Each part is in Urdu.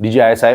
DGISI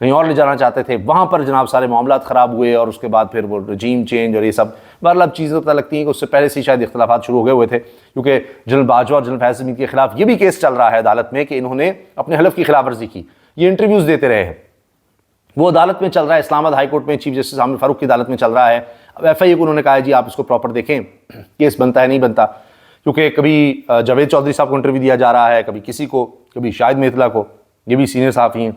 کہیں اور لے جانا چاہتے تھے، وہاں پر جناب سارے معاملات خراب ہوئے اور اس کے بعد پھر وہ رجیم چینج اور یہ سب. بہرحال اب چیزیں پتہ لگتی ہیں کہ اس سے پہلے سے شاید اختلافات شروع ہو گئے ہوئے تھے، کیونکہ جنرل باجوہ اور جنرل فیض حمید کے خلاف یہ بھی کیس چل رہا ہے عدالت میں کہ انہوں نے اپنے حلف کی خلاف ورزی کی. یہ انٹرویوز دیتے رہے ہیں، وہ عدالت میں چل رہا ہے، اسلام آباد ہائی کورٹ میں چیف جسٹس عامر فاروق کی عدالت میں چل رہا ہے. اب ایف آئی اے کو انہوں نے کہا ہے جی آپ اس کو پراپر دیکھیں، کیس بنتا ہے نہیں بنتا، کیونکہ کبھی جاوید چودھری صاحب کو انٹرویو دیا جا رہا ہے، کبھی کسی کو، کبھی شاہد میتلا کو، یہ بھی سینئر صحافی ہیں.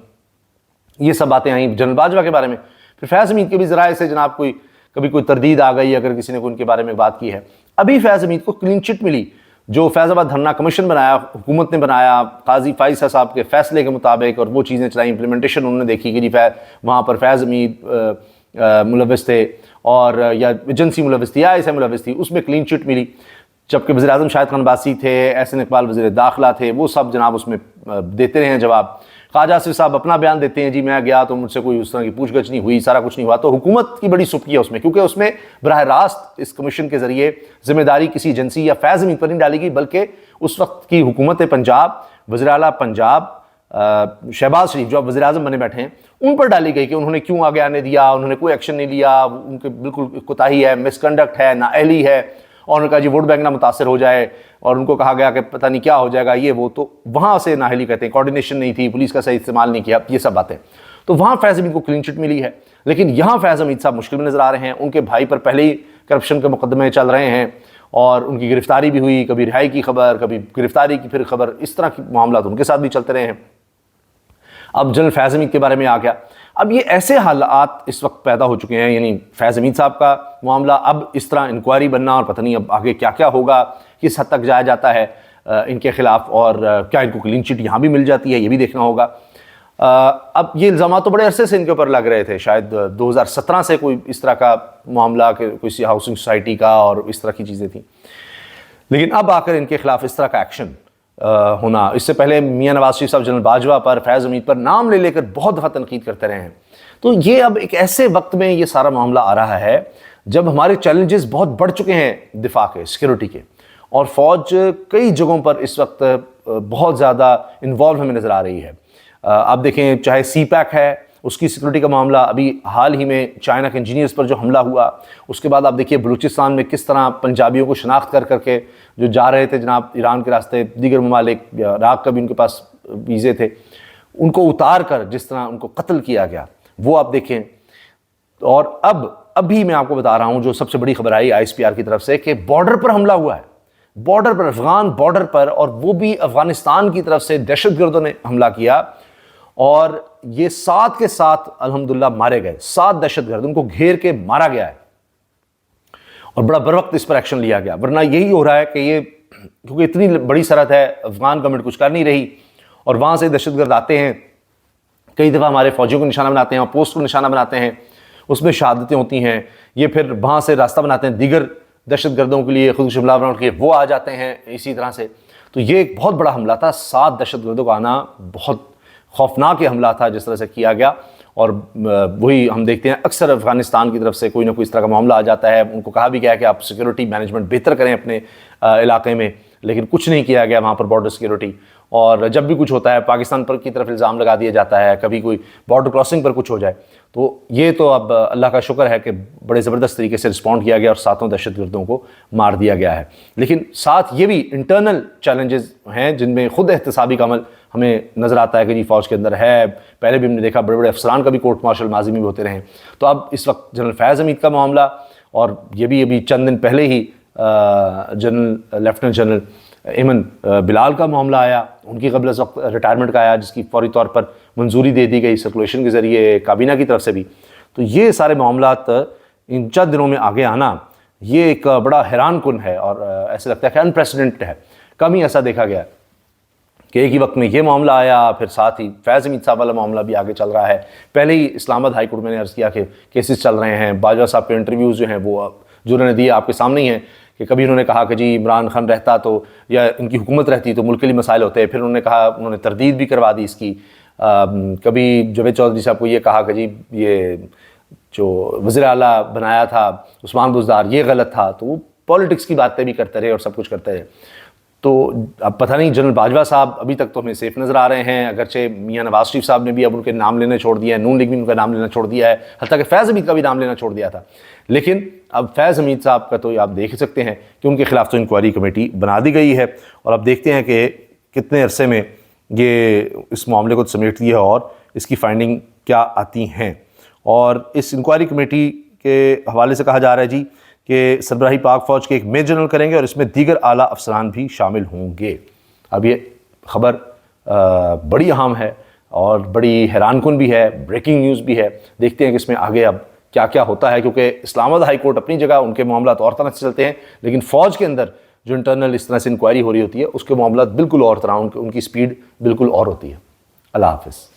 یہ سب باتیں آئیں جنرل باجوہ کے بارے میں. پھر فیض حمید کے بھی ذرائع سے جناب کبھی کوئی تردید آ گئی اگر کسی نے ان کے بارے میں بات کی ہے. ابھی فیض حمید کو کلین چٹ ملی، جو فیض آباد دھرنا کمیشن بنایا حکومت نے بنایا قاضی فائز صاحب کے فیصلے کے مطابق، اور وہ چیزیں چلائیں، امپلیمنٹیشن انہوں نے دیکھی کہ جی وہاں پر فیض حمید ملوث تھے اور یا ایجنسی ملوث تھی یا ایسے ملوث تھی، اس میں کلین چٹ ملی. جبکہ وزیر اعظم شاہد خان باسی تھے، احسن اقبال وزیر داخلہ تھے، وہ سب جناب اس میں دیتے رہے ہیں جواب. خواجہ آصف صاحب اپنا بیان دیتے ہیں جی میں گیا تو مجھ سے کوئی اس طرح کی پوچھ گچھ نہیں ہوئی، سارا کچھ نہیں ہوا. تو حکومت کی بڑی سبکی ہے اس میں، کیونکہ اس میں براہ راست اس کمیشن کے ذریعے ذمہ داری کسی ایجنسی یا فیض حمید پر نہیں ڈالی گئی، بلکہ اس وقت کی حکومت پنجاب، وزیر اعلیٰ پنجاب شہباز شریف جو اب وزیر اعظم بنے بیٹھے ہیں، ان پر ڈالی گئی کہ انہوں نے کیوں آگے آنے دیا، انہوں نے کوئی ایکشن نہیں لیا، ان کے بالکل کوتاہی ہے، مس کنڈکٹ ہے، نااہلی ہے. اور انہوں نے کہا جی ووٹ بینک نہ متاثر ہو جائے، اور ان کو کہا گیا کہ پتہ نہیں کیا ہو جائے گا یہ وہ. تو وہاں سے نااہلی کہتے ہیں، کوارڈینیشن نہیں تھی، پولیس کا صحیح استعمال نہیں کیا، یہ سب باتیں. تو وہاں فیض حمید کو کلین چٹ ملی ہے. لیکن یہاں فیض حمید صاحب مشکل میں نظر آ رہے ہیں. ان کے بھائی پر پہلے ہی کرپشن کے مقدمے چل رہے ہیں اور ان کی گرفتاری بھی ہوئی، کبھی رہائی کی خبر، کبھی گرفتاری کی پھر خبر، اس طرح کے معاملات ان کے ساتھ بھی چلتے رہے ہیں. اب جنرل فیض حمید کے بارے میں آ گیا. اب یہ ایسے حالات اس وقت پیدا ہو چکے ہیں، یعنی فیض حمید صاحب کا معاملہ اب اس طرح انکوائری بننا اور پتہ نہیں اب آگے کیا کیا ہوگا، کس حد تک جایا جاتا ہے ان کے خلاف، اور کیا ان کو کلین چٹ یہاں بھی مل جاتی ہے، یہ بھی دیکھنا ہوگا. اب یہ الزامات تو بڑے عرصے سے ان کے اوپر لگ رہے تھے، شاید 2017 سے کوئی اس طرح کا معاملہ کہ کوئی ہاؤسنگ سوسائٹی کا اور اس طرح کی چیزیں تھیں. لیکن اب آ کر ان کے خلاف اس طرح کا ایکشن ہونا، اس سے پہلے میاں نواز شریف صاحب جنرل باجوہ پر، فیض حمید پر نام لے کر بہت دفعہ تنقید کرتے رہے ہیں. تو یہ اب ایک ایسے وقت میں یہ سارا معاملہ آ رہا ہے جب ہمارے چیلنجز بہت بڑھ چکے ہیں دفاع کے، سیکیورٹی کے، اور فوج کئی جگہوں پر اس وقت بہت زیادہ انوالو ہمیں نظر آ رہی ہے. آپ دیکھیں چاہے سی پیک ہے، اس کی سیکورٹی کا معاملہ، ابھی حال ہی میں چائنا کے انجینئرز پر جو حملہ ہوا، اس کے بعد آپ دیکھیے بلوچستان میں کس طرح پنجابیوں کو شناخت کر کے جو جا رہے تھے جناب ایران کے راستے، دیگر ممالک، عراق کا بھی ان کے پاس ویزے تھے، ان کو اتار کر جس طرح ان کو قتل کیا گیا وہ آپ دیکھیں. اور ابھی میں آپ کو بتا رہا ہوں جو سب سے بڑی خبر آئی ISPR کی طرف سے کہ بارڈر پر حملہ ہوا ہے، بارڈر پر، افغان بارڈر پر، اور وہ بھی افغانستان کی طرف سے دہشت گردوں نے حملہ کیا، اور یہ 7 کے 7 الحمدللہ مارے گئے. 7 دہشت گرد ان کو گھیر کے مارا گیا ہے، اور بڑا بروقت اس پر ایکشن لیا گیا. ورنہ یہی ہو رہا ہے کہ یہ کیونکہ اتنی بڑی سرحد ہے، افغان گورنمنٹ کچھ کر نہیں رہی، اور وہاں سے دہشت گرد آتے ہیں، کئی دفعہ ہمارے فوجیوں کو نشانہ بناتے ہیں اور پوسٹ کو نشانہ بناتے ہیں، اس میں شہادتیں ہوتی ہیں. یہ پھر وہاں سے راستہ بناتے ہیں دیگر دہشت گردوں کے لیے، خود حملہ بنانے کے لیے، وہ آ جاتے ہیں اسی طرح سے. تو یہ ایک بہت بڑا حملہ تھا، 7 دہشت گردوں کا آنا بہت خوفناک یہ حملہ تھا جس طرح سے کیا گیا. اور وہی ہم دیکھتے ہیں اکثر افغانستان کی طرف سے کوئی نہ کوئی اس طرح کا معاملہ آ جاتا ہے. ان کو کہا بھی گیا کہ آپ سیکورٹی مینجمنٹ بہتر کریں اپنے علاقے میں، لیکن کچھ نہیں کیا گیا وہاں پر بارڈر سیکورٹی. اور جب بھی کچھ ہوتا ہے پاکستان پر کی طرف الزام لگا دیا جاتا ہے، کبھی کوئی بارڈر کراسنگ پر کچھ ہو جائے. تو یہ تو اب اللہ کا شکر ہے کہ بڑے زبردست طریقے سے رسپونڈ کیا گیا اور 7 دہشت گردوں کو مار دیا گیا ہے. لیکن ساتھ یہ بھی انٹرنل چیلنجز ہیں جن میں خود احتسابی کا عمل ہمیں نظر آتا ہے کہ جی فوج کے اندر ہے. پہلے بھی ہم نے دیکھا بڑے بڑے افسران کا بھی کورٹ مارشل ماضی میں بھی ہوتے رہے. تو اب اس وقت جنرل فیض حمید کا معاملہ، اور یہ بھی ابھی چند دن پہلے ہی جنرل لیفٹیننٹ جنرل ایمن بلال کا معاملہ آیا، ان کی قبل از وقت ریٹائرمنٹ کا آیا، جس کی فوری طور پر منظوری دے دی گئی سرکولیشن کے ذریعے کابینہ کی طرف سے بھی. تو یہ سارے معاملات ان چند دنوں میں آگے آنا یہ ایک بڑا حیران کن ہے، اور ایسے لگتا ہے کہ انپریسیڈنٹڈ ہے. کم ہی ایسا دیکھا گیا کہ ایک ہی وقت میں یہ معاملہ آیا، پھر ساتھ ہی فیض حمید صاحب والا معاملہ بھی آگے چل رہا ہے. پہلے ہی اسلام آباد ہائی کورٹ میں نے عرض کیا کہ کیسز چل رہے ہیں. باجوہ صاحب کے انٹرویوز جو ہیں وہ جو انہوں نے دیے آپ کے سامنے ہی ہیں کہ کبھی انہوں نے کہا کہ جی عمران خان رہتا تو یا ان کی حکومت رہتی تو ملک کے لیے مسائل ہوتے. پھر انہوں نے کہا، انہوں نے تردید بھی کروا دی اس کی. کبھی جاوید چودھری صاحب کو یہ کہا کہ جی یہ جو وزیر اعلیٰ بنایا تھا عثمان بزدار یہ غلط تھا. تو وہ پالیٹکس کی باتیں بھی کرتے رہے اور سب کچھ کرتے رہے. تو اب پتہ نہیں جنرل باجوہ صاحب ابھی تک تو ہمیں سیف نظر آ رہے ہیں، اگرچہ میاں نواز شریف صاحب نے بھی اب ان کے نام لینے چھوڑ دیا ہے، نون لیگ بھی ان کا نام لینا چھوڑ دیا ہے، حتیٰ کہ فیض حمید کا بھی نام لینا چھوڑ دیا تھا. لیکن اب فیض حمید صاحب کا تو آپ دیکھ سکتے ہیں کہ ان کے خلاف تو انکوائری کمیٹی بنا دی گئی ہے، اور اب دیکھتے ہیں کہ کتنے عرصے میں یہ اس معاملے کو سمیٹتی ہے اور اس کی فائنڈنگ کیا آتی ہیں. اور اس انکوائری کمیٹی کے حوالے سے کہا جا رہا ہے جی کہ سربراہی پاک فوج کے ایک میجر جنرل کریں گے اور اس میں دیگر اعلیٰ افسران بھی شامل ہوں گے. اب یہ خبر بڑی اہم ہے اور بڑی حیران کن بھی ہے، بریکنگ نیوز بھی ہے. دیکھتے ہیں کہ اس میں آگے اب کیا کیا ہوتا ہے، کیونکہ اسلام آباد ہائی کورٹ اپنی جگہ ان کے معاملات اور طرح سے چلتے ہیں، لیکن فوج کے اندر جو انٹرنل اس طرح سے انکوائری ہو رہی ہوتی ہے اس کے معاملات بالکل اور طرح، ان کی سپیڈ بالکل اور ہوتی ہے. اللہ حافظ.